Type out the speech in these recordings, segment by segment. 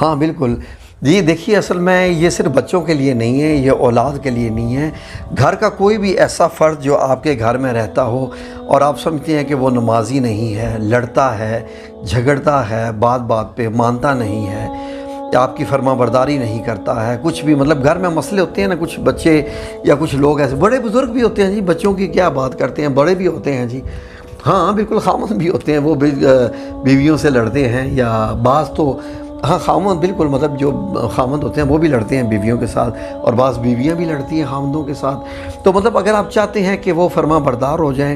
ہاں بالکل جی، دیکھیے اصل میں یہ صرف بچوں کے لیے نہیں ہے، یہ اولاد کے لیے نہیں ہے، گھر کا کوئی بھی ایسا فرد جو آپ کے گھر میں رہتا ہو اور آپ سمجھتے ہیں کہ وہ نمازی نہیں ہے، لڑتا ہے، جھگڑتا ہے، بات بات پہ مانتا نہیں ہے، آپ کی فرما برداری نہیں کرتا ہے، کچھ بھی مطلب گھر میں مسئلے ہوتے ہیں نا، کچھ بچے یا کچھ لوگ ایسے بڑے بزرگ بھی ہوتے ہیں جی، بچوں کی کیا بات کرتے ہیں، بڑے بھی ہوتے ہیں جی، ہاں بالکل خامند بھی ہوتے ہیں، وہ بیویوں سے لڑتے ہیں، یا بعض تو ہاں خامند بالکل مطلب جو خامند ہوتے ہیں وہ بھی لڑتے ہیں بیویوں کے ساتھ، اور بعض بیویاں بھی لڑتی ہیں خامندوں کے ساتھ۔ تو مطلب اگر آپ چاہتے ہیں کہ وہ فرما بردار ہو جائیں،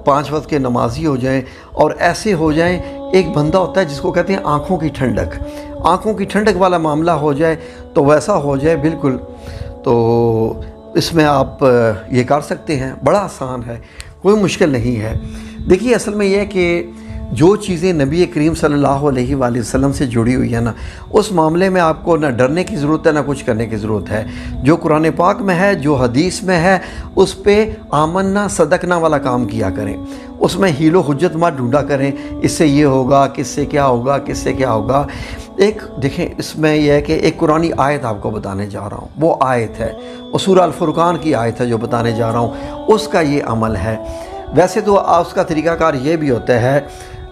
5 وقت کے نمازی ہو جائیں، اور ایسے ہو جائیں، ایک بندہ ہوتا ہے جس کو کہتے ہیں آنکھوں کی ٹھنڈک، آنکھوں کی ٹھنڈک والا معاملہ ہو جائے تو ویسا ہو جائے بالکل، تو اس میں آپ یہ کر سکتے ہیں، بڑا آسان ہے، کوئی مشکل نہیں ہے۔ دیکھیے اصل میں یہ ہے کہ جو چیزیں نبی کریم صلی اللہ علیہ وآلہ وسلم سے جڑی ہوئی ہیں نا، اس معاملے میں آپ کو نہ ڈرنے کی ضرورت ہے نہ کچھ کرنے کی ضرورت ہے۔ جو قرآن پاک میں ہے، جو حدیث میں ہے، اس پہ آمنا صدقنا والا کام کیا کریں، اس میں حیل و حجت مت ڈھونڈا کریں، اس سے یہ ہوگا، کس سے کیا ہوگا، کس سے کیا ہوگا۔ ایک دیکھیں اس میں یہ ہے کہ ایک قرآنی آیت آپ کو بتانے جا رہا ہوں، وہ آیت ہے، وہ سورہ الفرقان کی آیت ہے جو بتانے جا رہا ہوں، اس کا یہ عمل ہے۔ ویسے تو اس کا طریقہ کار یہ بھی ہوتا ہے،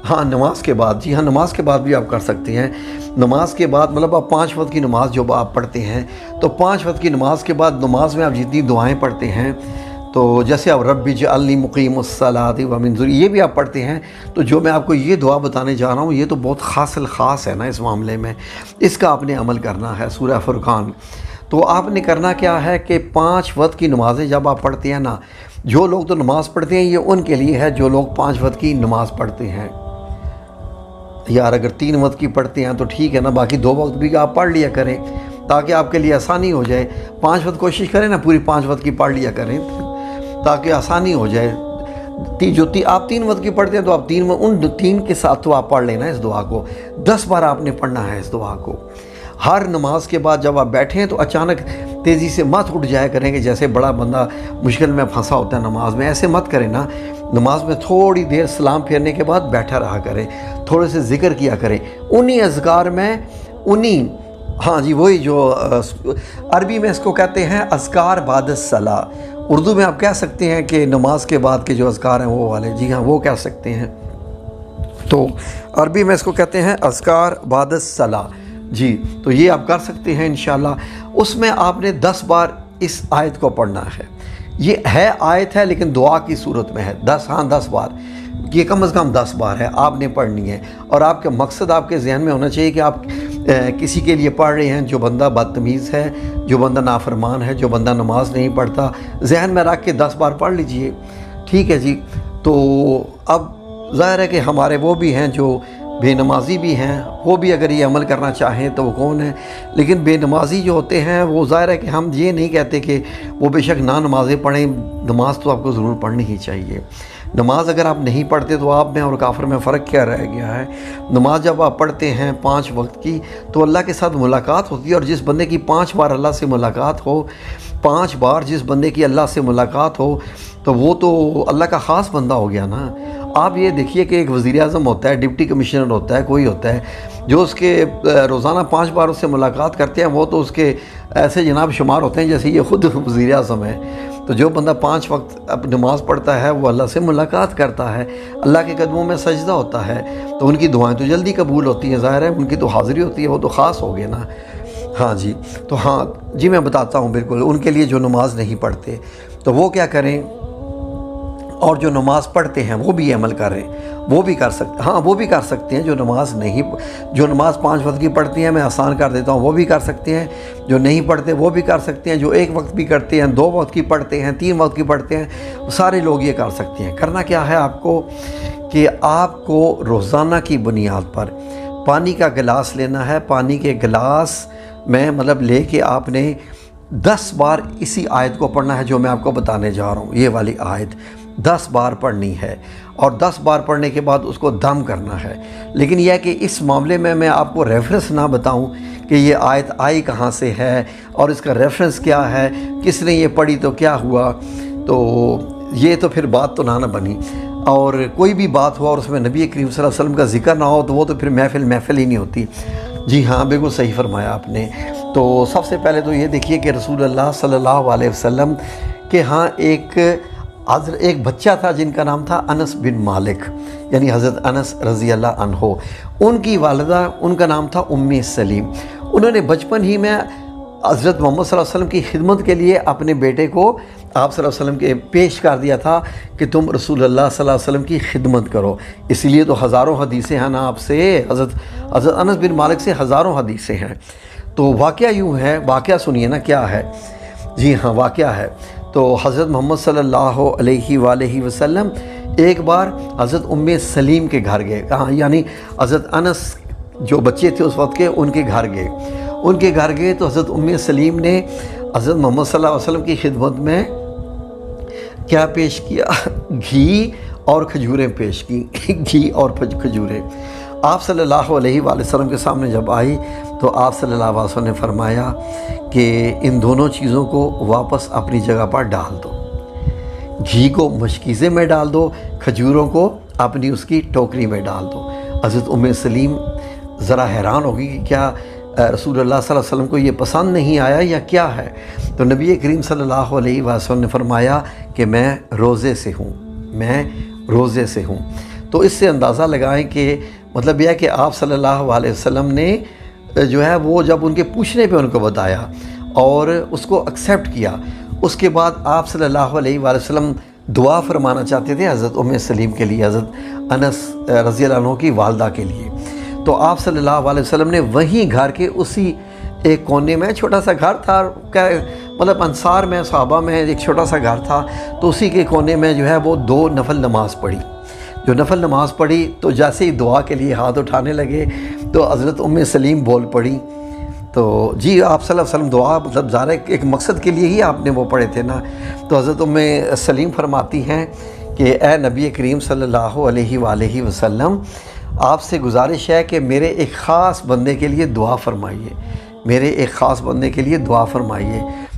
ہاں نماز کے بعد، جی ہاں نماز کے بعد بھی آپ کر سکتے ہیں۔ نماز کے بعد مطلب آپ 5 وقت کی نماز جو آپ پڑھتے ہیں، تو 5 وقت کی نماز کے بعد نماز میں آپ جتنی دعائیں پڑھتے ہیں، تو جیسے آپ رب اجعلنی مقیم الصلاۃ ومن ذریتی یہ بھی آپ پڑھتے ہیں، تو جو میں آپ کو یہ دعا بتانے جا رہا ہوں یہ تو بہت خاص ہے نا اس معاملے میں، اس کا آپ نے عمل کرنا ہے۔ سورہ فرقان، تو آپ نے کرنا کیا ہے کہ 5 وقت کی نمازیں جب آپ پڑھتے ہیں نا، جو لوگ تو نماز پڑھتے ہیں یہ ان کے لیے ہے جو لوگ 5 وقت کی نماز پڑھتے ہیں، یار اگر 3 وقت کی پڑھتے ہیں تو ٹھیک ہے نا، باقی 2 وقت بھی آپ پڑھ لیا کریں تاکہ آپ کے لیے آسانی ہو جائے۔ 5 وقت کوشش کریں نا پوری 5 وقت کی پڑھ لیا کریں تاکہ آسانی ہو جائے۔ جو آپ 3 وقت کی پڑھتے ہیں تو آپ ان 3 کے ساتھ تو آپ پڑھ لینا اس دعا کو، 10 بار آپ نے پڑھنا ہے اس دعا کو۔ ہر نماز کے بعد جب آپ بیٹھیں تو اچانک تیزی سے مت اٹھ جایا کریں کہ جیسے بڑا بندہ مشکل میں پھنسا ہوتا ہے نماز میں، ایسے مت کریں نا۔ نماز میں تھوڑی دیر سلام پھیرنے کے بعد بیٹھا رہا کریں، تھوڑے سے ذکر کیا کریں انہی اذکار میں، ہاں جی وہی جو عربی میں اس کو کہتے ہیں اذکار بعد الصلاۃ، اردو میں آپ کہہ سکتے ہیں کہ نماز کے بعد کے جو اذکار ہیں وہ والے، جی ہاں وہ کہہ سکتے ہیں۔ تو عربی میں اس کو کہتے ہیں اذکار بعد الصلاۃ، جی تو یہ آپ کر سکتے ہیں انشاءاللہ۔ اس میں آپ نے 10 بار اس آیت کو پڑھنا ہے، یہ ہے آیت ہے لیکن دعا کی صورت میں ہے، 10 بار، یہ کم از کم 10 بار ہے آپ نے پڑھنی ہے۔ اور آپ کا مقصد آپ کے ذہن میں ہونا چاہیے کہ آپ کسی کے لیے پڑھ رہے ہیں جو بندہ بدتمیز ہے، جو بندہ نافرمان ہے، جو بندہ نماز نہیں پڑھتا، ذہن میں رکھ کے 10 بار پڑھ لیجئے، ٹھیک ہے جی۔ تو اب ظاہر ہے کہ ہمارے وہ بھی ہیں جو بے نمازی بھی ہیں، وہ بھی اگر یہ عمل کرنا چاہیں تو وہ کون ہیں، لیکن بے نمازی جو ہوتے ہیں وہ ظاہر ہے کہ ہم یہ نہیں کہتے کہ وہ بے شک نہ نمازیں پڑھیں، نماز تو آپ کو ضرور پڑھنی ہی چاہیے۔ نماز اگر آپ نہیں پڑھتے تو آپ میں اور کافر میں فرق کیا رہ گیا ہے؟ نماز جب آپ پڑھتے ہیں 5 وقت کی تو اللہ کے ساتھ ملاقات ہوتی ہے، اور جس بندے کی 5 بار اللہ سے ملاقات ہو، 5 بار جس بندے کی اللہ سے ملاقات ہو تو وہ تو اللہ کا خاص بندہ ہو گیا نا۔ آپ یہ دیکھیے کہ ایک وزیر اعظم ہوتا ہے، ڈپٹی کمشنر ہوتا ہے، کوئی ہوتا ہے جو اس کے روزانہ 5 بار اس سے ملاقات کرتے ہیں، وہ تو اس کے ایسے جناب شمار ہوتے ہیں جیسے یہ خود وزیر اعظم ہے۔ تو جو بندہ 5 وقت اب نماز پڑھتا ہے وہ اللہ سے ملاقات کرتا ہے، اللہ کے قدموں میں سجدہ ہوتا ہے، تو ان کی دعائیں تو جلدی قبول ہوتی ہیں، ظاہر ہے ان کی تو حاضری ہوتی ہے، وہ تو خاص ہو گئے نا۔ ہاں جی، تو ہاں جی میں بتاتا ہوں بالکل ان کے لیے جو نماز نہیں پڑھتے تو وہ کیا کریں، اور جو نماز پڑھتے ہیں وہ بھی یہ عمل کریں، وہ بھی کر سکتے، ہاں وہ بھی کر سکتے ہیں جو نماز 5 وقت کی پڑھتی ہیں، میں آسان کر دیتا ہوں، وہ بھی کر سکتے ہیں، جو نہیں پڑھتے وہ بھی کر سکتے ہیں، جو 1 وقت بھی کرتے ہیں، 2 وقت کی پڑھتے ہیں، 3 وقت کی پڑھتے ہیں، سارے لوگ یہ کر سکتے ہیں۔ کرنا کیا ہے آپ کو کہ آپ کو روزانہ کی بنیاد پر پانی کا گلاس لینا ہے، پانی کے گلاس میں مطلب لے کے آپ نے 10 بار اسی آیت کو پڑھنا ہے جو میں آپ کو بتانے جا رہا ہوں، یہ والی آیت 10 بار پڑھنی ہے، اور 10 بار پڑھنے کے بعد اس کو دم کرنا ہے۔ لیکن یہ ہے کہ اس معاملے میں آپ کو ریفرنس نہ بتاؤں کہ یہ آیت آئی کہاں سے ہے اور اس کا ریفرنس کیا ہے، کس نے یہ پڑھی تو کیا ہوا، تو یہ تو پھر بات تو نہ بنی۔ اور کوئی بھی بات ہوا اور اس میں نبی کریم صلی اللہ علیہ وسلم کا ذکر نہ ہو تو وہ تو پھر محفل ہی نہیں ہوتی۔ جی ہاں، بالکل صحیح فرمایا آپ نے۔ تو سب سے پہلے تو یہ دیکھیے کہ رسول اللہ صلی اللہ علیہ وسلم کے ہاں ایک بچہ تھا جن کا نام تھا انس بن مالک، یعنی حضرت انس رضی اللہ عنہ۔ ان کی والدہ، ان کا نام تھا ام سلیم۔ انہوں نے بچپن ہی میں حضرت محمد صلی اللہ علیہ وسلم کی خدمت کے لیے اپنے بیٹے کو آپ صلی اللہ علیہ وسلم کے پیش کر دیا تھا کہ تم رسول اللہ صلی اللہ علیہ وسلم کی خدمت کرو۔ اس لیے تو ہزاروں حدیثیں ہیں نا آپ سے، حضرت انس بن مالک سے ہزاروں حدیثیں ہیں۔ تو واقعہ یوں ہے، واقعہ سنیے نا کیا ہے۔ جی ہاں، واقعہ ہے۔ تو حضرت محمد صلی اللہ علیہ وآلہ وسلم ایک بار حضرت ام سلیم کے گھر گئے، یعنی حضرت انس جو بچے تھے اس وقت کے، ان کے گھر گئے تو حضرت ام سلیم نے حضرت محمد صلی اللہ علیہ وسلم کی خدمت میں کیا پیش کیا؟ گھی اور کھجوریں پیش کی، گھی اور کھجوریں۔ آپ صلی اللہ علیہ وآلہ وسلم کے سامنے جب آئی تو آپ صلی اللہ علیہ وسلم نے فرمایا کہ ان دونوں چیزوں کو واپس اپنی جگہ پر ڈال دو، گھی کو مشکیزے میں ڈال دو، کھجوروں کو اپنی اس کی ٹوکری میں ڈال دو۔ حضرت ام سلیم ذرا حیران ہوگی کہ کیا رسول اللہ صلی اللہ علیہ وسلم کو یہ پسند نہیں آیا یا کیا ہے؟ تو نبی کریم صلی اللہ علیہ وسلم نے فرمایا کہ میں روزے سے ہوں۔ تو اس سے اندازہ لگائیں کہ مطلب یہ ہے کہ آپ صلی اللہ علیہ وسلم نے جو ہے وہ جب ان کے پوچھنے پہ ان کو بتایا اور اس کو ایکسیپٹ کیا، اس کے بعد آپ صلی اللہ علیہ وآلہ وسلم دعا فرمانا چاہتے تھے حضرت ام سلیم کے لیے، حضرت انس رضی اللہ عنہ کی والدہ کے لیے۔ تو آپ صلی اللہ علیہ وسلم نے وہیں گھر کے اسی ایک کونے میں، چھوٹا سا گھر تھا، مطلب انصار میں، صحابہ میں ایک چھوٹا سا گھر تھا، تو اسی کے کونے میں جو ہے وہ 2 نفل نماز پڑھی۔ جو نفل نماز پڑھی تو جیسے ہی دعا کے لیے ہاتھ اٹھانے لگے تو حضرت ام سلیم بول پڑی۔ تو جی آپ صلی اللہ علیہ وسلم دعا مطلب ظاہر ایک مقصد کے لیے ہی آپ نے وہ پڑھے تھے نا۔ تو حضرت ام سلیم فرماتی ہیں کہ اے نبی کریم صلی اللہ علیہ وآلہ وسلم، آپ سے گزارش ہے کہ میرے ایک خاص بندے کے لیے دعا فرمائیے۔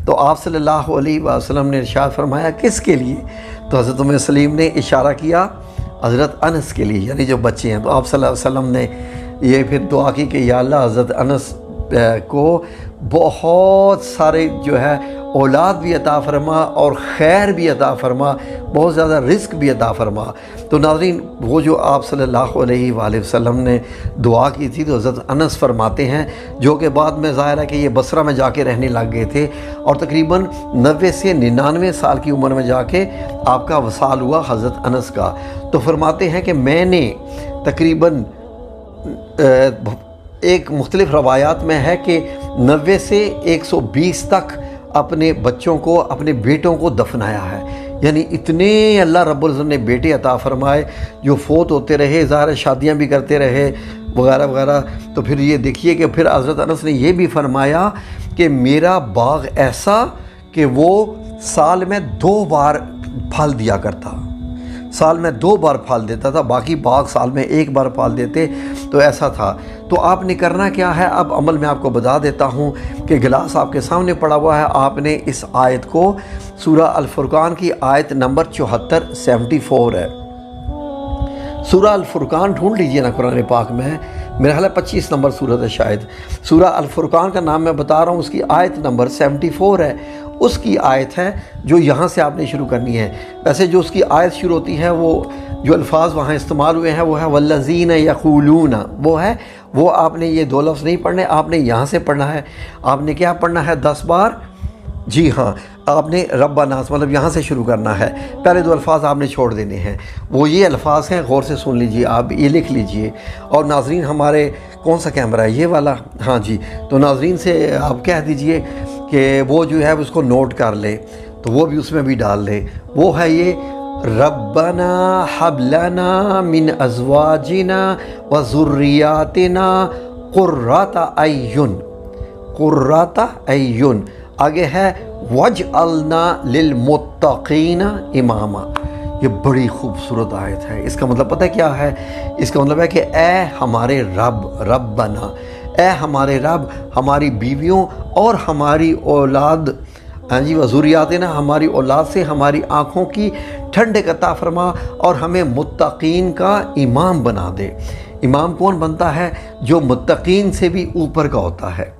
تو آپ صلی اللہ علیہ وسلم نے ارشاد فرمایا کس کے لیے؟ تو حضرت ام سلیم نے اشارہ کیا حضرت انس کے لیے، یعنی جو بچے ہیں۔ تو آپ صلی اللہ علیہ وسلم نے یہ پھر دعا کی کہ یا اللہ حضرت انس کو بہت سارے جو ہے اولاد بھی عطا فرما اور خیر بھی عطا فرما، بہت زیادہ رزق بھی عطا فرما۔ تو ناظرین، وہ جو آپ صلی اللہ علیہ وآلہ وسلم نے دعا کی تھی تو حضرت انس فرماتے ہیں، جو کہ بعد میں ظاہر ہے کہ یہ بصرہ میں جا کے رہنے لگ گئے تھے اور تقریباً 90 سے 99 سال کی عمر میں جا کے آپ کا وصال ہوا حضرت انس کا۔ تو فرماتے ہیں کہ میں نے تقریباً ایک مختلف روایات میں ہے کہ 90 سے 120 تک اپنے بچوں کو، اپنے بیٹوں کو دفنایا ہے، یعنی اتنے اللہ رب العزت نے بیٹے عطا فرمائے جو فوت ہوتے رہے، ظاہر شادیاں بھی کرتے رہے وغیرہ وغیرہ۔ تو پھر یہ دیکھیے کہ پھر حضرت انس نے یہ بھی فرمایا کہ میرا باغ ایسا کہ وہ سال میں 2 بار پھل دیا کرتا، سال میں 2 بار پھل دیتا تھا، باقی باغ سال میں 1 بار پھل دیتے، تو ایسا تھا۔ تو آپ نے کرنا کیا ہے؟ اب عمل میں آپ کو بتا دیتا ہوں کہ گلاس آپ کے سامنے پڑا ہوا ہے، آپ نے اس آیت کو سورہ الفرقان کی آیت نمبر 74 ہے۔ سورہ الفرقان ڈھونڈ لیجئے نا قرآن پاک میں، میرا خیال ہے 25 نمبر سورت ہے شاید۔ سورہ الفرقان کا نام میں بتا رہا ہوں، اس کی آیت نمبر 74 ہے، اس کی آیت ہے جو یہاں سے آپ نے شروع کرنی ہے۔ ویسے جو اس کی آیت شروع ہوتی ہے، وہ جو الفاظ وہاں استعمال ہوئے ہیں وہ ہے والذین یقولون، وہ آپ نے یہ 2 لفظ نہیں پڑھنے، آپ نے یہاں سے پڑھنا ہے۔ آپ نے کیا پڑھنا ہے 10 بار؟ جی ہاں، آپ نے ربنا مطلب یہاں سے شروع کرنا ہے، پہلے 2 الفاظ آپ نے چھوڑ دینے ہیں، وہ یہ الفاظ ہیں، غور سے سن لیجئے، آپ یہ لکھ لیجئے۔ اور ناظرین ہمارے کون سا کیمرہ ہے؟ یہ والا؟ ہاں جی، تو ناظرین سے آپ کہہ دیجئے کہ وہ جو ہے اس کو نوٹ کر لے، تو وہ بھی اس میں بھی ڈال لے۔ وہ ہے یہ ربنا حب لنا من ازواجنا وذریاتنا قرۃ اعین، آگے ہے وجعلنا للمتقین اماما۔ یہ بڑی خوبصورت آیت ہے۔ اس کا مطلب پتہ کیا ہے؟ اس کا مطلب ہے کہ اے ہمارے ربنا، اے ہمارے رب، ہماری بیویوں اور ہماری اولاد، ہاں جی، وذریاتنا، ہماری اولاد سے ہماری آنکھوں کی ٹھنڈک عطا فرما اور ہمیں متقین کا امام بنا دے۔ امام کون بنتا ہے؟ جو متقین سے بھی اوپر کا ہوتا ہے،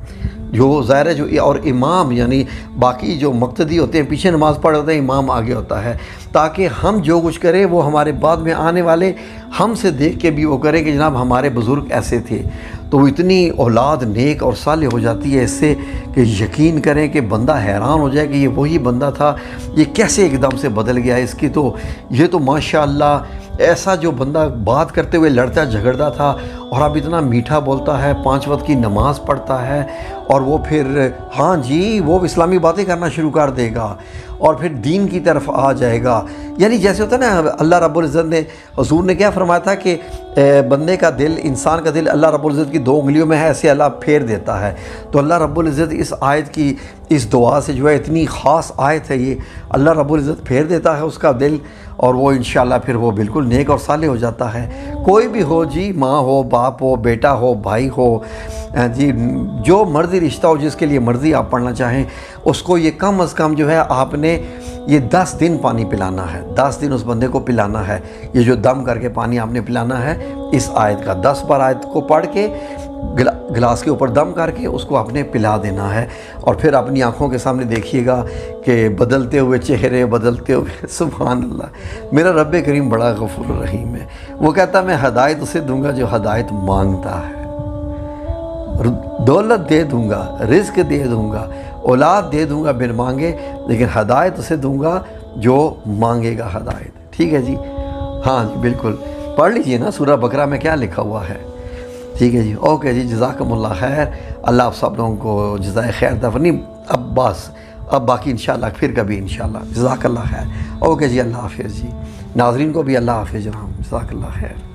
جو ظاہر ہے جو، اور امام یعنی باقی جو مقتدی ہوتے ہیں پیچھے نماز پڑھ ہوتے ہیں، امام آگے ہوتا ہے، تاکہ ہم جو کچھ کریں وہ ہمارے بعد میں آنے والے ہم سے دیکھ کے بھی وہ کریں کہ جناب ہمارے بزرگ ایسے تھے۔ تو وہ اتنی اولاد نیک اور صالح ہو جاتی ہے اس سے کہ یقین کریں کہ بندہ حیران ہو جائے کہ یہ وہی بندہ تھا، یہ کیسے ایک دم سے بدل گیا اس کی، تو یہ تو ماشاءاللہ ایسا جو بندہ بات کرتے ہوئے لڑتا جھگڑتا تھا اور اب اتنا میٹھا بولتا ہے، 5 وقت کی نماز پڑھتا ہے، اور وہ پھر ہاں جی وہ اسلامی باتیں کرنا شروع کر دے گا اور پھر دین کی طرف آ جائے گا۔ یعنی جیسے ہوتا ہے نا، اللہ رب العزت نے، حضور نے کیا فرمایا تھا کہ بندے کا دل، انسان کا دل اللہ رب العزت کی 2 انگلیوں میں ہے، ایسے اللہ پھیر دیتا ہے۔ تو اللہ رب العزت اس آیت کی اس دعا سے جو ہے، اتنی خاص آیت ہے یہ، اللہ رب العزت پھیر دیتا ہے اس کا دل، اور وہ انشاءاللہ پھر وہ بالکل نیک اور صالح ہو جاتا ہے۔ کوئی بھی ہو جی، ماں ہو، باپ ہو، بیٹا ہو، بھائی ہو، جی جو مرضی رشتہ ہو، جس کے لیے مرضی آپ پڑھنا چاہیں، اس کو یہ کم از کم جو ہے آپ نے یہ 10 دن پانی پلانا ہے، 10 دن اس بندے کو پلانا ہے۔ یہ جو دم کر کے پانی آپ نے پلانا ہے اس آیت کا، 10 بار آیت کو پڑھ کے گلاس کے اوپر دم کر کے اس کو آپ نے پلا دینا ہے، اور پھر اپنی آنکھوں کے سامنے دیکھیے گا کہ بدلتے ہوئے چہرے، بدلتے ہوئے سبحان اللہ، میرا رب کریم بڑا غفور الرحیم ہے۔ وہ کہتا ہے میں ہدایت اسے دوں گا جو ہدایت مانگتا ہے، دولت دے دوں گا، رزق دے دوں گا، اولاد دے دوں گا بن مانگے، لیکن ہدایت اسے دوں گا جو مانگے گا ہدایت۔ ٹھیک ہے جی، ہاں جی بالکل، پڑھ لیجئے نا سورہ بقرہ میں کیا لکھا ہوا ہے۔ ٹھیک ہے جی، اوکے جی، جزاکم اللہ خیر، اللہ آپ سب لوگوں کو جزائے خیر عطا فرمائے۔ اب بس، اب باقی انشاءاللہ پھر کبھی انشاءاللہ، جزاک اللہ خیر۔ اوکے جی، اللہ حافظ جی، ناظرین کو بھی اللہ حافظ جناب، جزاک اللہ خیر۔